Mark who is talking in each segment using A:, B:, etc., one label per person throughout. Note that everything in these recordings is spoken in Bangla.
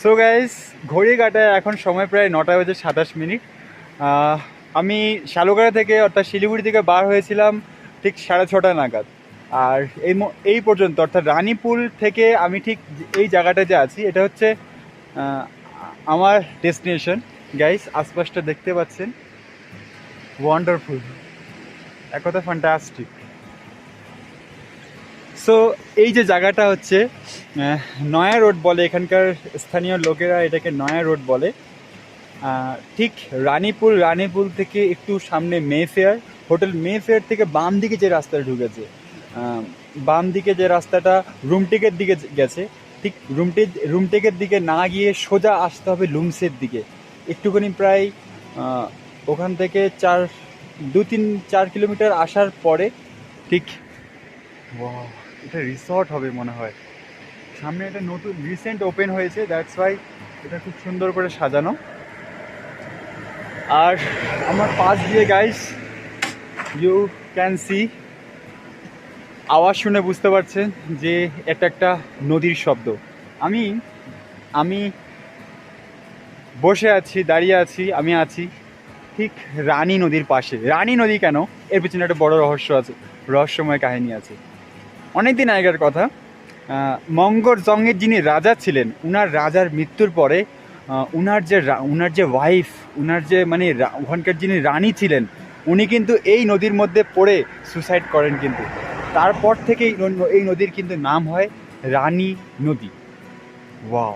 A: সো গাইস, ঘড়ি কাটায় এখন সময় প্রায় 9:27 আমি শালুগড়া থেকে অর্থাৎ শিলিগুড়ি থেকে বার হয়েছিলাম ঠিক 6:30 নাগাদ। আর এই পর্যন্ত অর্থাৎ রানীপুল থেকে আমি ঠিক এই জায়গাটা যে আছি এটা হচ্ছে আহ, আমার ডেস্টিনেশন। গাইস, আশপাশটা দেখতে পাচ্ছেন, ওয়ান্ডারফুল, এক কথা ফ্যান্টাস্টিক। সো এই যে জায়গাটা হচ্ছে নয়া রোড বলে, এখানকার স্থানীয় লোকেরা এটাকে নয়া রোড বলে। ঠিক রানীপুল থেকে একটু সামনে মেফেয়ার, হোটেল মেফেয়ার থেকে বাম দিকে যে রাস্তাটা ঢুকেছে, বাম দিকে যে রাস্তাটা রুমটেকের দিকে গেছে, ঠিক রুমটেকের দিকে না গিয়ে সোজা আসতে হবে লুমসের দিকে। একটুখানি প্রায় ওখান থেকে 2-3-4 কিলোমিটার আসার পরে ঠিক, ওয়াও, এটা রিসর্ট হবে মনে হয়। সামনে এটা নতুন রিসেন্ট ওপেন হয়েছে, দ্যাটস ওয়াই এটা খুব সুন্দর করে সাজানো। আর আমার পাশ দিয়ে গাইস ইউ ক্যান সি, আওয়াজ শুনে বুঝতে পারছেন যে এটা একটা নদীর শব্দ। আমি আমি বসে আছি, দাঁড়িয়ে আছি, আমি আছি ঠিক রানী নদীর পাশে। রানী নদী কেন, এর পিছনে একটা বড় রহস্য আছে, রহস্যময় কাহিনী আছে। অনেক দিন আগের কথা, মঙ্গল জঙ্গের যিনি রাজা ছিলেন, উনার রাজার মৃত্যুর পরে উনার যে ওয়াইফ, উনার যে মানে ওখানকার যিনি রানী ছিলেন, উনি কিন্তু এই নদীর মধ্যে পড়ে সুসাইড করেন। কিন্তু তারপর থেকে এই নদীর কিন্তু নাম হয় রানী নদী। ওয়াও,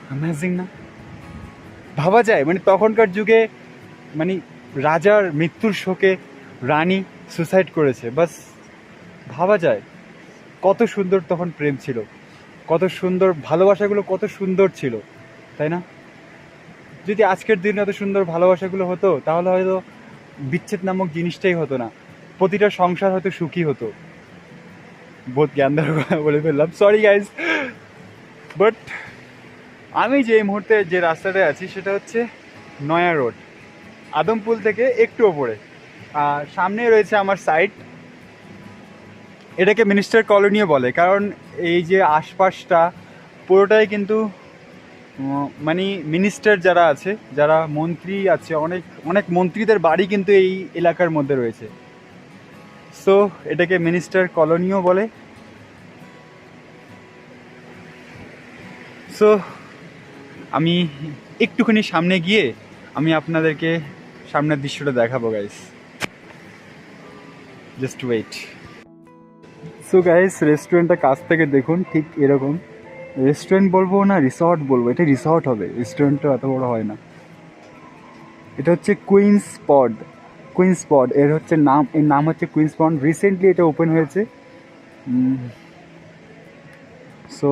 A: অ্যামেজিং না? ভাবা যায় মানে তখনকার যুগে মানে রাজার মৃত্যুর শোকে রানী সুসাইড করেছে। বাস ভাবা যায় কত সুন্দর তখন প্রেম ছিল, কত সুন্দর ভালোবাসাগুলো, কত সুন্দর ছিল, তাই না? যদি আজকের দিনে এত সুন্দর ভালোবাসাগুলো হতো তাহলে হয়তো বিচ্ছেদ নামক জিনিসটাই হতো না, প্রতিটা সংসার হয়তো সুখী হতো। বহুত জ্ঞান দেওয়ার কথা বলে ফেললাম, সরি গাইজ। বাট আমি যে এই মুহূর্তে যে রাস্তাটায় আছি সেটা হচ্ছে নয়া রোড, আদমপুল থেকে একটু ওপরে। আর সামনে রয়েছে আমার সাইট, এটাকে মিনিস্টার কলোনিও বলে, কারণ এই যে আশপাশটা পুরোটাই কিন্তু মানে মিনিস্টার যারা আছে, যারা মন্ত্রী আছে, অনেক অনেক মন্ত্রীদের বাড়ি কিন্তু এই এলাকার মধ্যে রয়েছে। সো এটাকে মিনিস্টার কলোনিও বলে। সো আমি একটুখানি সামনে গিয়ে আমি আপনাদেরকে সামনের দৃশ্যটা দেখাবো guys, just wait. So guys, রেস্টুরেন্টটা কাছ থেকে দেখুন, ঠিক এরকম। রেস্টুরেন্ট বলবো না রিসর্ট বলবো, এটা রিসর্ট হবে, রেস্টুরেন্টটা এত বড় হয় না। এটা হচ্ছে কুইন্স পড এর হচ্ছে নাম, এর নাম হচ্ছে কুইন্স পড। রিসেন্টলি এটা ওপেন হয়েছে। সো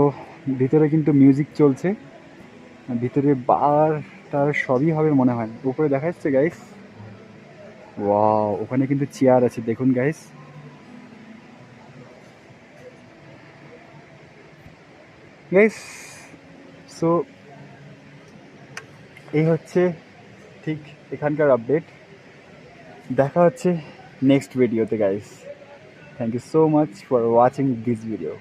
A: ভিতরে কিন্তু মিউজিক চলছে, ভিতরে বার টার সবই হবে মনে হয়। উপরে দেখা যাচ্ছে গাইস, ওয়াও, ওখানে কিন্তু চেয়ার আছে, দেখুন গাইস। গাইস, সো এই হচ্ছে ঠিক এখানকার আপডেট। দেখা হচ্ছে নেক্সট ভিডিওতে guys. Thank you so much for watching this video.